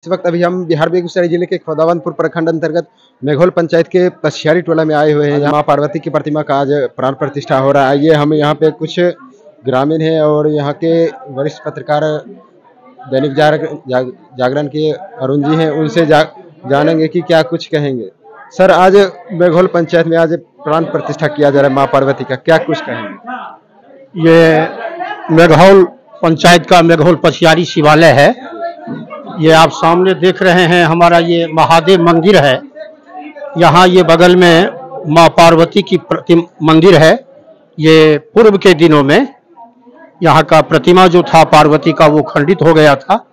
इस वक्त अभी हम बिहार बेगूसराय जिले के खोदावंतपुर प्रखंड अंतर्गत मेघोल पंचायत के पसियारी टोला में आए हुए हैं। यहाँ माँ पार्वती की प्रतिमा का आज प्राण प्रतिष्ठा हो रहा है। ये हम यहाँ पे कुछ ग्रामीण हैं और यहाँ के वरिष्ठ पत्रकार दैनिक जागरण के अरुण जी हैं, उनसे जानेंगे कि क्या कुछ कहेंगे। सर, आज मेघोल पंचायत में आज प्राण प्रतिष्ठा किया जा रहा है माँ पार्वती का, क्या कुछ कहेंगे? ये मेघोल पंचायत का मेघोल पसियारी शिवालय है। ये आप सामने देख रहे हैं, हमारा ये महादेव मंदिर है। यहाँ ये बगल में माँ पार्वती की मंदिर है। ये पूर्व के दिनों में यहाँ का प्रतिमा जो था पार्वती का वो खंडित हो गया था।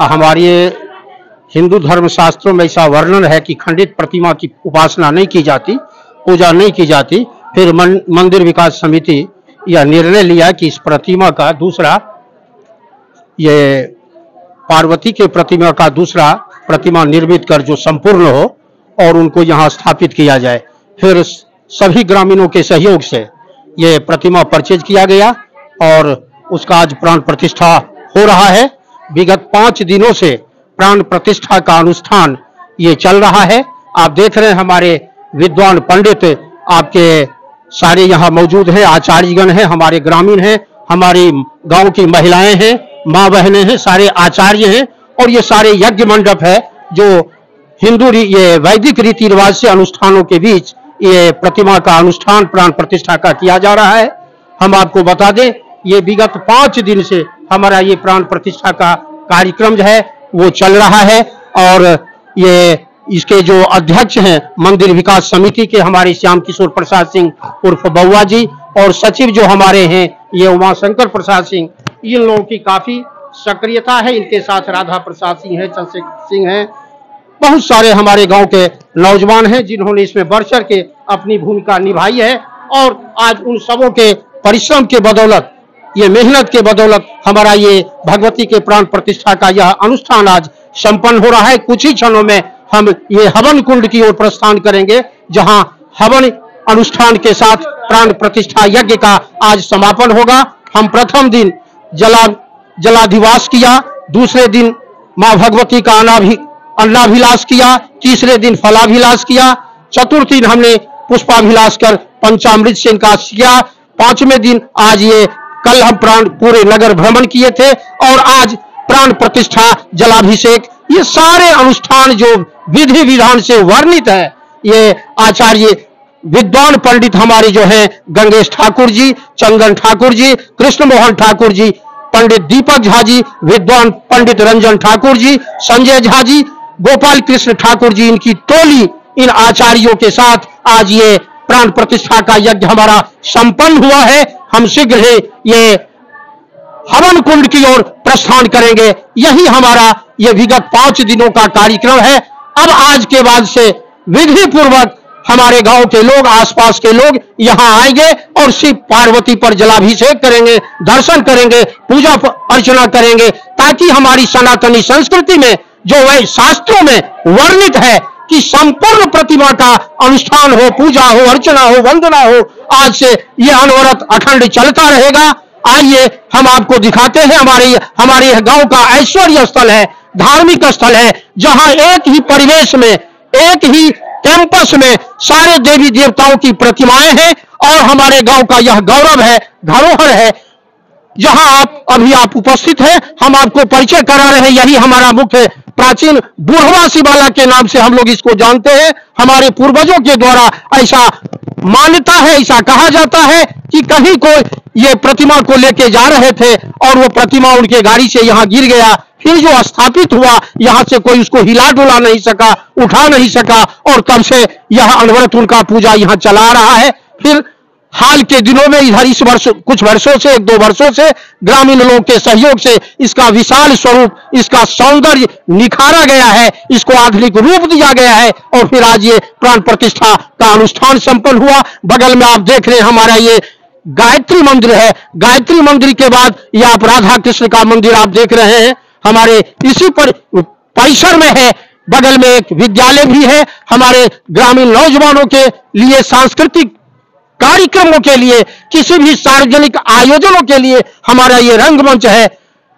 हमारे हिंदू धर्म शास्त्रों में ऐसा वर्णन है कि खंडित प्रतिमा की उपासना नहीं की जाती, पूजा नहीं की जाती। फिर मंदिर विकास समिति यह निर्णय लिया कि इस प्रतिमा का दूसरा, ये पार्वती के प्रतिमा का दूसरा प्रतिमा निर्मित कर जो संपूर्ण हो और उनको यहाँ स्थापित किया जाए। फिर सभी ग्रामीणों के सहयोग से ये प्रतिमा परचेज किया गया और उसका आज प्राण प्रतिष्ठा हो रहा है। विगत 5 दिनों से प्राण प्रतिष्ठा का अनुष्ठान ये चल रहा है। आप देख रहे हैं हमारे विद्वान पंडित आपके सारे यहाँ मौजूद हैं, आचार्यगण हैं, हमारे ग्रामीण हैं, हमारी गांव की महिलाएं हैं, माँ बहनें हैं, सारे आचार्य हैं। और ये सारे यज्ञ मंडप है जो हिंदू ये वैदिक रीति रिवाज से अनुष्ठानों के बीच ये प्रतिमा का अनुष्ठान प्राण प्रतिष्ठा का किया जा रहा है। हम आपको बता दें, ये विगत 5 दिन से हमारा ये प्राण प्रतिष्ठा का कार्यक्रम जो है वो चल रहा है। और ये इसके जो अध्यक्ष हैं मंदिर विकास समिति के हमारे श्याम किशोर प्रसाद सिंह उर्फ बउआ जी, और सचिव जो हमारे हैं ये उमाशंकर प्रसाद सिंह, इन लोगों की काफी सक्रियता है। इनके साथ राधा प्रसाद सिंह है, चंद्रशेखर सिंह है, बहुत सारे हमारे गांव के नौजवान हैं जिन्होंने इसमें बढ़ चढ़ के अपनी भूमिका निभाई है। और आज उन सबों के परिश्रम के बदौलत, ये मेहनत के बदौलत हमारा ये भगवती के प्राण प्रतिष्ठा का यह अनुष्ठान आज संपन्न हो रहा है। कुछ ही क्षणों में हम ये हवन कुंड की ओर प्रस्थान करेंगे, जहां हवन अनुष्ठान के साथ प्राण प्रतिष्ठा यज्ञ का आज समापन होगा। हम प्रथम दिन जलाधिवास किया, दूसरे दिन मां भगवती का अन्नाभिलाष किया, तीसरे दिन फलाभिलाष किया, चतुर्थ दिन हमने पुष्पाभिलाष कर पंचामृत से इनका किया, 5वें दिन आज ये कल हम प्राण पूरे नगर भ्रमण किए थे और आज प्राण प्रतिष्ठा जलाभिषेक, ये सारे अनुष्ठान जो विधि विधान से वर्णित है, ये आचार्य विद्वान पंडित हमारे जो हैं गंगेश ठाकुर जी, चंदन ठाकुर जी, कृष्ण मोहन ठाकुर जी, पंडित दीपक झा जी, विद्वान पंडित रंजन ठाकुर जी, संजय झा जी, गोपाल कृष्ण ठाकुर जी, इनकी टोली, इन आचार्यों के साथ आज ये प्राण प्रतिष्ठा का यज्ञ हमारा संपन्न हुआ है। हम शीघ्र ही ये हवन कुंड की ओर प्रस्थान करेंगे। यही हमारा ये विगत 5 दिनों का कार्यक्रम है। अब आज के बाद से विधि पूर्वक हमारे गांव के लोग, आसपास के लोग यहां आएंगे और शिव पार्वती पर जलाभिषेक करेंगे, दर्शन करेंगे, पूजा अर्चना करेंगे, ताकि हमारी सनातनी संस्कृति में जो वह शास्त्रों में वर्णित है कि संपूर्ण प्रतिमा का अनुष्ठान हो, पूजा हो, अर्चना हो, वंदना हो, आज से यह अनवरत अखंड चलता रहेगा। आइए हम आपको दिखाते हैं हमारे गांव का ऐश्वर्य स्थल है, धार्मिक स्थल है, जहां एक ही परिवेश में, एक ही कैंपस में सारे देवी देवताओं की प्रतिमाएं हैं। और हमारे गांव का यह गौरव है, धरोहर है, जहां आप उपस्थित हैं। हम आपको परिचय करा रहे हैं, यही हमारा मुख्य प्राचीन बुढ़वा शिवाला के नाम से हम लोग इसको जानते हैं। हमारे पूर्वजों के द्वारा ऐसा मान्यता है, ऐसा कहा जाता है कि कहीं कोई ये प्रतिमा को लेके जा रहे थे और वो प्रतिमा उनके गाड़ी से यहाँ गिर गया, फिर जो स्थापित हुआ यहाँ से कोई उसको हिला डुला नहीं सका, उठा नहीं सका, और तब से यह अनवरत उनका पूजा यहाँ चला रहा है। फिर हाल के दिनों में इधर इस वर्ष, कुछ वर्षों से, 1-2 वर्षों से ग्रामीण लोगों के सहयोग से इसका विशाल स्वरूप, इसका सौंदर्य निखारा गया है, इसको आधुनिक रूप दिया गया है। और फिर आज ये प्राण प्रतिष्ठा का अनुष्ठान संपन्न हुआ। बगल में आप देख रहे हैं हमारा ये गायत्री मंदिर है। गायत्री मंदिर के बाद ये आप राधा कृष्ण का मंदिर आप देख रहे हैं, हमारे इसी परिसर में है। बगल में एक विद्यालय भी है। हमारे ग्रामीण नौजवानों के लिए, सांस्कृतिक कार्यक्रमों के लिए, किसी भी सार्वजनिक आयोजनों के लिए हमारा ये रंगमंच है।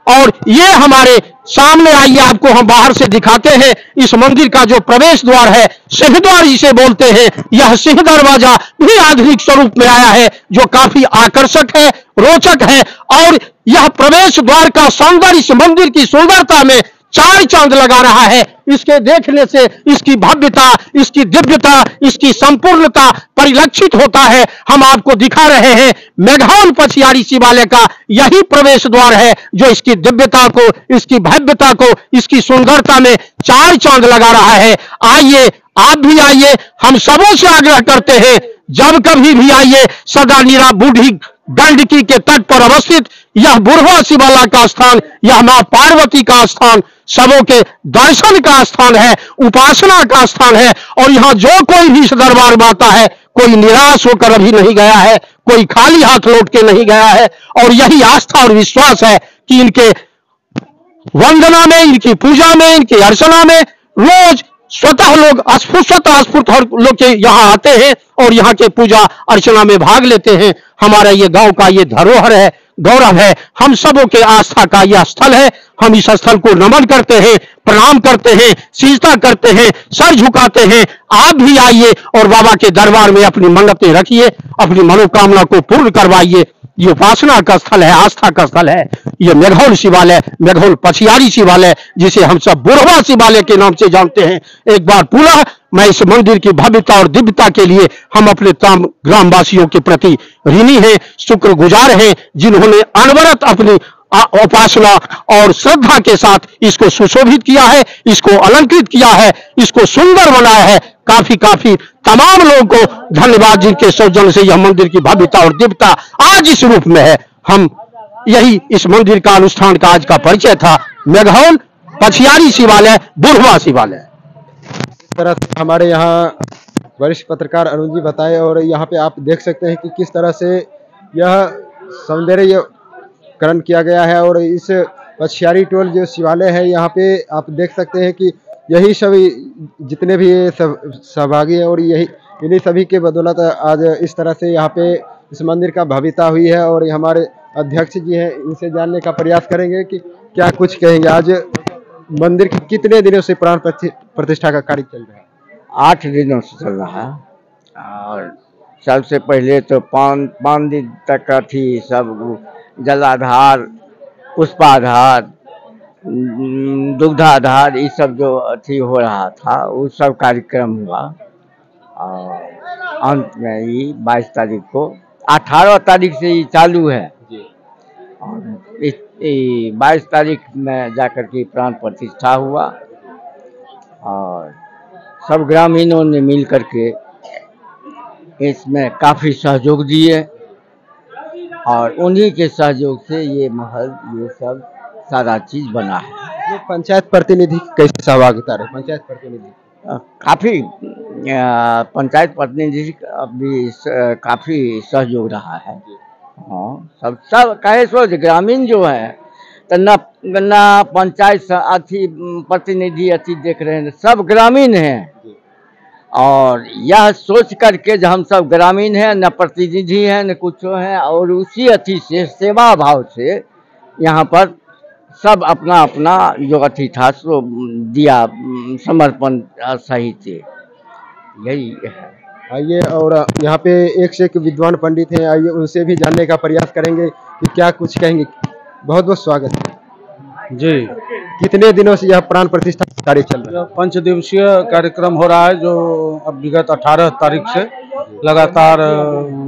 और ये हमारे सामने आइए, आपको हम बाहर से दिखाते हैं। इस मंदिर का जो प्रवेश द्वार है, सिंह द्वार इसे बोलते हैं। यह सिंह दरवाजा भी आधुनिक स्वरूप में आया है, जो काफी आकर्षक है, रोचक है। और यह प्रवेश द्वार का सौंदर्य इस मंदिर की सुंदरता में चार चांद लगा रहा है। इसके देखने से इसकी भव्यता, इसकी दिव्यता, इसकी संपूर्णता परिलक्षित होता है। हम आपको दिखा रहे हैं मेघौल पछियारी शिवालय का यही प्रवेश द्वार है, जो इसकी दिव्यता को, इसकी भव्यता को, इसकी सुंदरता में चार चांद लगा रहा है। आइए, आप भी आइए, हम सबों से आग्रह करते हैं, जब कभी भी आइए, सदा नीरा बूढ़ी गंडकी के तट पर अवस्थित यह बुढ़वा शिवाला का स्थान, यह मां पार्वती का स्थान सबों के दर्शन का स्थान है, उपासना का स्थान है। और यहां जो कोई भी इस दरबार में आता है, कोई निराश होकर अभी नहीं गया है, कोई खाली हाथ लौट के नहीं गया है। और यही आस्था और विश्वास है कि इनके वंदना में, इनकी पूजा में, इनकी अर्चना में रोज स्वतः लोग स्फूर्त लोग के यहाँ आते हैं और यहाँ के पूजा अर्चना में भाग लेते हैं। हमारा ये गांव का ये धरोहर है, गौरव है, हम सबों के आस्था का यह स्थल है। हम इस स्थल को नमन करते हैं, प्रणाम करते हैं, सिजदा करते हैं, सर झुकाते हैं। आप भी आइए और बाबा के दरबार में अपनी मन्नतें रखिए, अपनी मनोकामना को पूर्ण करवाइए। ये उपासना का स्थल है, आस्था का स्थल है। ये मेघौल शिवालय, मेघौल पछियारी शिवालय, जिसे हम सब बुढ़वा शिवालय के नाम से जानते हैं। एक बार पुनः मैं इस मंदिर की भव्यता और दिव्यता के लिए हम अपने तमाम ग्रामवासियों के प्रति ऋणी हैं, शुक्रगुजार हैं, जिन्होंने अनवरत अपनी उपासना और श्रद्धा के साथ इसको सुशोभित किया है, इसको अलंकृत किया है, इसको सुंदर बनाया है। काफी तमाम लोगों को धन्यवाद, जिनके सौजन्य से यह मंदिर की भव्यता और दिव्यता आज इस रूप में है। हम यही इस मंदिर का अनुष्ठान का आज का परिचय था। मेघौल पछियारी शिवालय, बुढ़वा शिवालय। इस तरह से हमारे यहाँ वरिष्ठ पत्रकार अरुण जी बताए, और यहाँ पे आप देख सकते हैं कि किस तरह से यह सौंदर्यकरण किया गया है। और इस पछियारी टोल जो शिवालय है, यहाँ पे आप देख सकते हैं कि यही सभी जितने भी सहभागी हैं, और यही इन्हीं सभी के बदौलत आज इस तरह से यहाँ पे इस मंदिर का भव्यता हुई है। और हमारे अध्यक्ष जी हैं, इनसे जानने का प्रयास करेंगे कि क्या कुछ कहेंगे। आज मंदिर की कितने दिनों से प्राण प्रतिष्ठा का कार्य चल रहा है? 8 दिनों से चल रहा है। और सबसे पहले तो 5 दिन तक का थी सब जलाधार, पुष्पाधार, दुग्धाधार, ये सब जो अथी हो रहा था, वो सब कार्यक्रम हुआ। और अंत में ये 22 तारीख को, 18 तारीख से ये चालू है और 22 तारीख में जाकर के प्राण प्रतिष्ठा हुआ। और सब ग्रामीणों ने मिल करके इसमें काफ़ी सहयोग दिए, और उन्हीं के सहयोग से ये महल, ये सब सारा चीज़ बना है। ये पंचायत प्रतिनिधि कैसे सहभागिता रहे? पंचायत प्रतिनिधि काफ़ी, पंचायत प्रतिनिधि भी काफ़ी सहयोग रहा है। हाँ, सब कहे सो ग्रामीण जो है, तो न पंचायत अथी प्रतिनिधि अथी देख रहे हैं, सब ग्रामीण हैं। और यह सोच करके जो हम सब ग्रामीण हैं, न प्रतिनिधि हैं न कुछ हैं, और उसी अथी से सेवा भाव से यहाँ पर सब अपना अपना जो अथी था सो दिया, समर्पण सहित, यही है। आइए, और यहाँ पे एक से एक विद्वान पंडित हैं, आइए उनसे भी जानने का प्रयास करेंगे कि क्या कुछ कहेंगे। बहुत बहुत स्वागत है जी। कितने दिनों से यह प्राण प्रतिष्ठा कार्य चल रहा है? 5 दिवसीय कार्यक्रम हो रहा है, जो अब विगत 18 तारीख से लगातार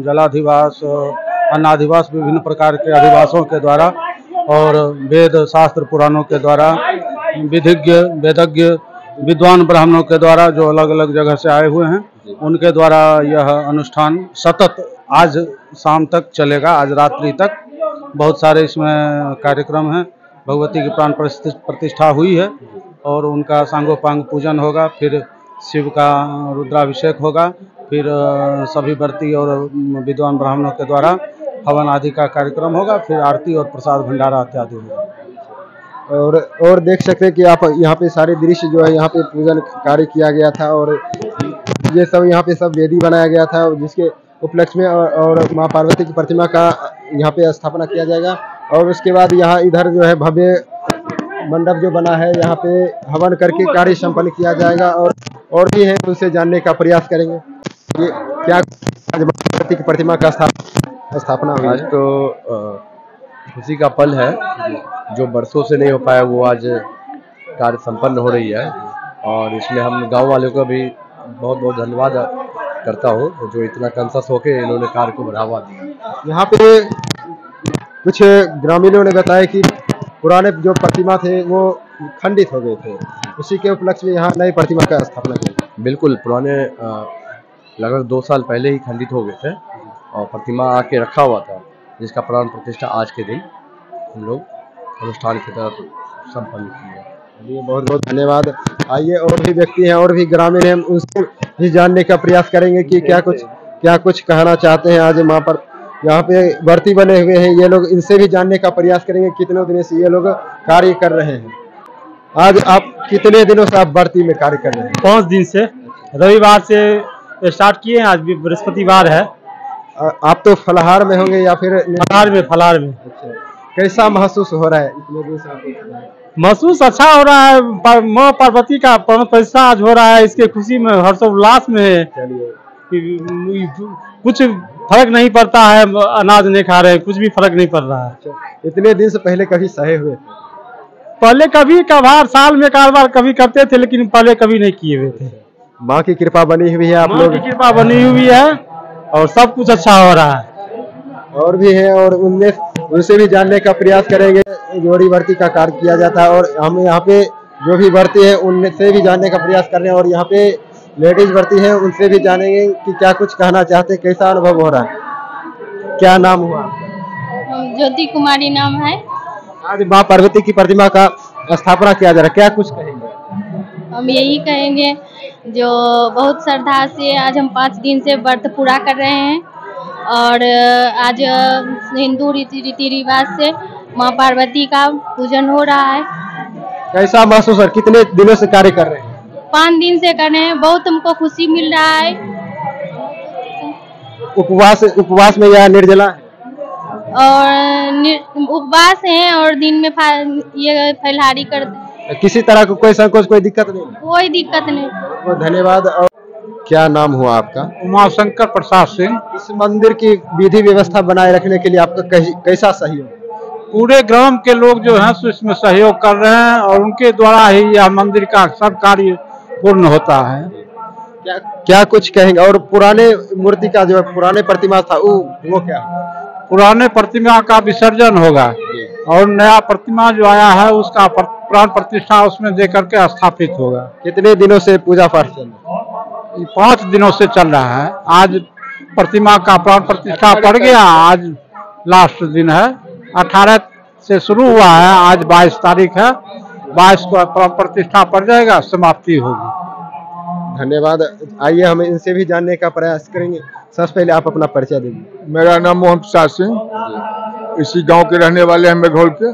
जलाधिवास, अन्नाधिवास, विभिन्न प्रकार के अधिवासों के द्वारा और वेद शास्त्र पुराणों के द्वारा, वेदज्ञ विद्वान ब्राह्मणों के द्वारा जो अलग अलग जगह से आए हुए हैं, उनके द्वारा यह अनुष्ठान सतत आज शाम तक चलेगा, आज रात्रि तक। बहुत सारे इसमें कार्यक्रम हैं। भगवती की प्राण प्रतिष्ठा हुई है और उनका सांगोपांग पूजन होगा, फिर शिव का रुद्राभिषेक होगा, फिर सभी व्रती और विद्वान ब्राह्मणों के द्वारा हवन आदि का कार्यक्रम होगा, फिर आरती और प्रसाद भंडारा इत्यादि होगा। और देख सकते हैं कि आप यहाँ पे सारे दृश्य जो है, यहाँ पे पूजन कार्य किया गया था, और ये सब यहाँ पे सब वेदी बनाया गया था, जिसके उपलक्ष्य में और माँ पार्वती की प्रतिमा का यहाँ पे स्थापना किया जाएगा। और उसके बाद यहाँ इधर जो है भव्य मंडप जो बना है यहाँ पे हवन करके कार्य संपन्न किया जाएगा और भी है उनसे जानने का प्रयास करेंगे। ये क्या आज पार्वती की प्रतिमा का स्थापना हुई आज है? तो खुशी का पल है, जो बरसों से नहीं हो पाया वो आज कार्य संपन्न हो रही है और इसमें हम गांव वालों को भी बहुत बहुत धन्यवाद करता हूँ जो इतना कंसस होकर इन्होंने कार्य को बढ़ावा दिया। यहाँ पे कुछ ग्रामीणों ने बताया कि पुराने जो प्रतिमा थे वो खंडित हो गए थे, उसी के उपलक्ष्य में यहाँ नई प्रतिमा का स्थापना की। बिल्कुल, पुराने लगभग 2 साल पहले ही खंडित हो गए थे और प्रतिमा आके रखा हुआ था, जिसका प्राण प्रतिष्ठा आज के दिन हम लोग अनुष्ठान की तरफ संपन्न किए। चलिए, बहुत बहुत धन्यवाद। आइए और भी व्यक्ति हैं और भी ग्रामीण हैं, उनसे भी जानने का प्रयास करेंगे कि क्या कुछ कहना चाहते हैं। आज वहाँ पर यहाँ पे व्रती बने हुए हैं ये लोग, इनसे भी जानने का प्रयास करेंगे कितने दिनों से ये लोग कार्य कर रहे हैं। आज आप कितने दिनों से आप व्रती में कार्य कर रहे हैं? 5 दिन से, रविवार से स्टार्ट किए हैं, आज भी बृहस्पतिवार है। आप तो फलाहार में होंगे या फिर फलाहार में। अच्छा, कैसा महसूस हो रहा है इतने दिन से आपको? महसूस अच्छा हो रहा है, माँ पार्वती का प्राण प्रतिष्ठा आज हो रहा है, इसके खुशी में हर्षोल्लास में है। कुछ फर्क नहीं पड़ता है, अनाज नहीं खा रहे, कुछ भी फर्क नहीं पड़ रहा है। इतने दिन से पहले कभी सहे हुए थे? पहले कभी कभार साल में कारोबार कभी करते थे, लेकिन पहले कभी नहीं किए हुए थे। माँ की कृपा बनी हुई है, आप लोग की कृपा बनी हुई है और सब कुछ अच्छा हो रहा है। और भी है और उनसे भी जानने का प्रयास करेंगे। जोड़ी भर्ती का कार्य किया जाता है और हम यहाँ पे जो भी भर्ती है उनसे भी जानने का प्रयास कर रहे हैं और यहाँ पे लेडीज भर्ती है उनसे भी जानेंगे कि क्या कुछ कहना चाहते हैं, कैसा अनुभव हो रहा है। क्या नाम हुआ? ज्योति कुमारी नाम है। आज माँ पार्वती की प्रतिमा का स्थापना किया जा रहा है, क्या कुछ कहेंगे? हम यही कहेंगे, जो बहुत श्रद्धा से आज हम 5 दिन से व्रत पूरा कर रहे हैं और आज हिंदू रीति रिवाज से माँ पार्वती का पूजन हो रहा है। कैसा महसूस है? कितने दिनों से कार्य कर रहे हैं? 5 दिन से कर रहे हैं, बहुत हमको खुशी मिल रहा है। उपवास में या निर्जला है? और उपवास है और दिन में ये फलहारी करते। किसी तरह को कोई संकोच, कोई दिक्कत नहीं? कोई दिक्कत नहीं। बहुत धन्यवाद। और क्या नाम हुआ आपका? उमाशंकर प्रसाद सिंह। इस मंदिर की विधि व्यवस्था बनाए रखने के लिए आपका कैसा सहयोग? पूरे ग्राम के लोग जो हैं सो इसमें सहयोग कर रहे हैं और उनके द्वारा ही यह मंदिर का सब कार्य पूर्ण होता है। क्या कुछ कहेंगे? और पुराने मूर्ति का जो पुराने प्रतिमा था वो क्या? पुराने प्रतिमा का विसर्जन होगा और नया प्रतिमा जो आया है उसका प्राण प्रतिष्ठा उसमें दे करके स्थापित होगा। कितने दिनों से पूजा पाठ चल रहा है? 5 दिनों से चल रहा है। आज प्रतिमा का प्राण प्रतिष्ठा पड़ गया, आज लास्ट दिन है। 18 से शुरू हुआ है, आज 22 तारीख है, 22 को प्राण प्रतिष्ठा पड़ जाएगा, समाप्ति होगी। धन्यवाद। आइए हम इनसे भी जानने का प्रयास करेंगे। सबसे पहले आप अपना परिचय दीजिए। मेरा नाम मोहन प्रसाद सिंह, इसी गांव के रहने वाले हैं मेघोल के।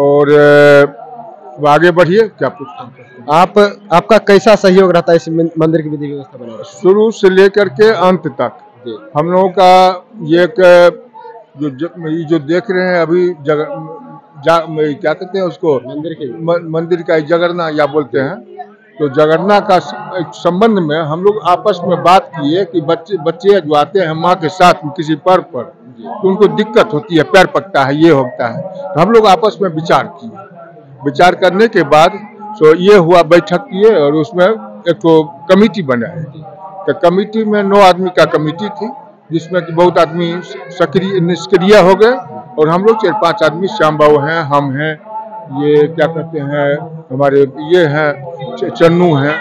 और आगे बढ़िए, क्या पूछते हैं? आपका कैसा सहयोग रहता है इस मंदिर की विधि व्यवस्था बनाने? शुरू से लेकर के अंत तक हम लोगों का ये जो देख रहे हैं अभी क्या कहते हैं उसको, मंदिर का जगरना या बोलते हैं, तो जगरना का संबंध में हम लोग आपस में बात किए कि बच्चे जो आते हैं माँ के साथ किसी पर्व पर तो उनको दिक्कत होती है, पैर पकता है, ये होता है। तो हम लोग आपस में विचार किए। विचार करने के बाद तो ये हुआ, बैठक किए और उसमें एक तो कमेटी बनाए। तो कमेटी में 9 आदमी का कमेटी थी, जिसमें कि बहुत आदमी निष्क्रिय हो गए और हम लोग 4-5 आदमी, श्याम बाबू हैं, हम हैं, ये क्या कहते हैं हमारे ये हैं चन्नू हैं,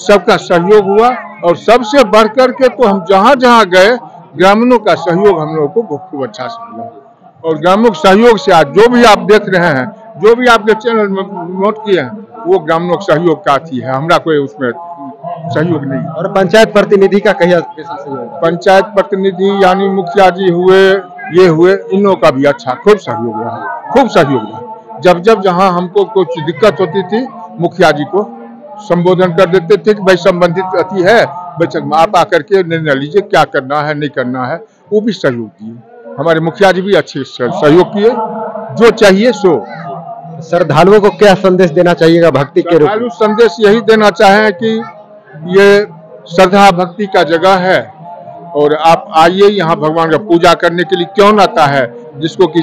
सबका सहयोग हुआ। और सबसे बढ़कर के तो हम जहाँ जहाँ गए ग्रामीणों का सहयोग हम लोगों को खूब अच्छा से मिला। और ग्रामीणों के सहयोग से आज जो भी आप देख रहे हैं, जो भी आपके चैनल में नोट किए हैं, वो ग्रामीणों के सहयोग का थी है, हमारा कोई उसमें सहयोग नहीं। और पंचायत प्रतिनिधि का कैसा सहयोग? पंचायत प्रतिनिधि यानी मुखिया जी हुए, ये हुए, इन लोगों का भी अच्छा खूब सहयोग रहा, खूब सहयोग रहा। जब जहाँ हमको कुछ दिक्कत होती थी मुखिया जी को संबोधन कर देते थे कि भाई संबंधित अति है, बैठक में आप आकर के निर्णय लीजिए क्या करना है नहीं करना है, वो भी सहयोग किए। हमारे मुखिया जी भी अच्छे सहयोग किए, जो चाहिए सो। श्रद्धालुओं को क्या संदेश देना चाहिएगा भक्ति के रूप में? श्रद्धालु संदेश यही देना चाहें कि ये श्रद्धा भक्ति का जगह है और आप आइए यहाँ भगवान का पूजा करने के लिए। क्यों आता है? जिसको कि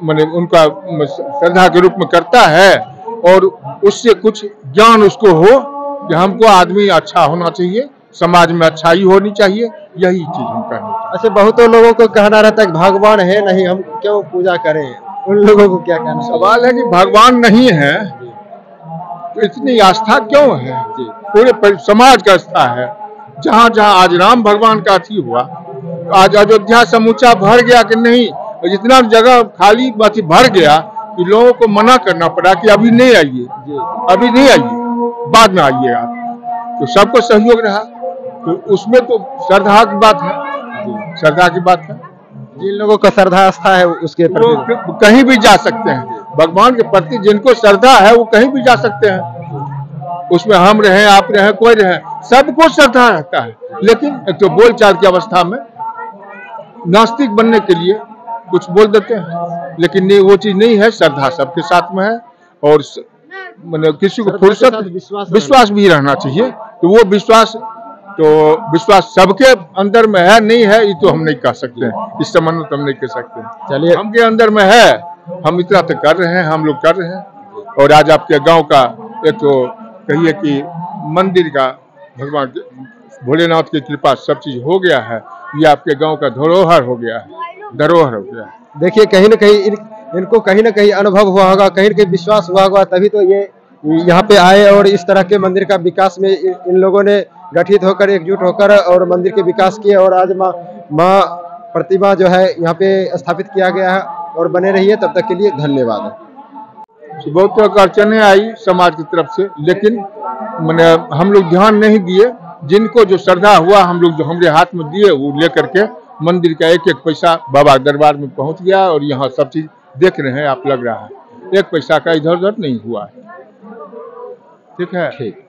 माने उनका श्रद्धा के रूप में करता है और उससे कुछ ज्ञान उसको हो कि हमको आदमी अच्छा होना चाहिए, समाज में अच्छाई होनी चाहिए, यही चीज हम कहना चाहते हैं। अच्छा, बहुतों लोगों को कहना रहता है कि भगवान है नहीं, हम क्यों पूजा करें? उन लोगों को क्या कहना? सवाल है कि भगवान नहीं है तो इतनी आस्था क्यों है? पूरे समाज का आस्था है। जहाँ जहाँ आज राम भगवान का अथी हुआ, आज अयोध्या समूचा भर गया कि नहीं? जितना जगह खाली बाकी भर गया कि लोगों को मना करना पड़ा कि अभी नहीं आइए, अभी नहीं आइए, बाद में आइए आप। तो सबको सहयोग रहा, तो उसमें तो श्रद्धा की बात है, श्रद्धा की बात है। जिन लोगों का श्रद्धा आस्था है उसके प्रति वो कहीं भी जा सकते हैं। भगवान के प्रति जिनको श्रद्धा है वो कहीं भी जा सकते हैं। उसमें हम रहे, आप रहे, कोई रहे, सबको श्रद्धा रहता है। लेकिन एक तो बोलचाल की अवस्था में नास्तिक बनने के लिए कुछ बोल देते हैं, लेकिन नहीं, वो चीज नहीं है। श्रद्धा सबके साथ में है और मतलब किसी को फुर्सत विश्वास भी रहना चाहिए। तो वो विश्वास सबके अंदर में है नहीं है ये तो हम नहीं कह सकते हैं, इस संबंध हम नहीं कह सकते। चलिए, हमके अंदर में है, हम इतना तो कर रहे हैं, हम लोग कर रहे हैं। और आज आपके गांव का एक तो कहिए कि मंदिर का भगवान भोलेनाथ की कृपा सब चीज हो गया है, ये आपके गांव का धरोहर हो गया है, धरोहर हो गया है। देखिए, कहीं न कहीं इनको कहीं न कहीं अनुभव हुआ होगा, कहीं न कहीं विश्वास हुआ होगा, तभी तो ये यहाँ पे आए और इस तरह के मंदिर का विकास में इन लोगों ने गठित होकर, एकजुट होकर और मंदिर के विकास किए। और आज माँ प्रतिमा जो है यहाँ पे स्थापित किया गया है और बने रही है। तब तक के लिए धन्यवाद। बहुत तरह अड़चने आई समाज की तरफ से, लेकिन मैंने हम लोग ध्यान नहीं दिए। जिनको जो श्रद्धा हुआ, हम लोग जो हमारे हाथ में दिए वो लेकर के मंदिर का एक एक पैसा बाबा दरबार में पहुंच गया और यहाँ सब चीज देख रहे हैं आप, लग रहा है एक पैसा का इधर उधर नहीं हुआ है। ठीक है, ठीक।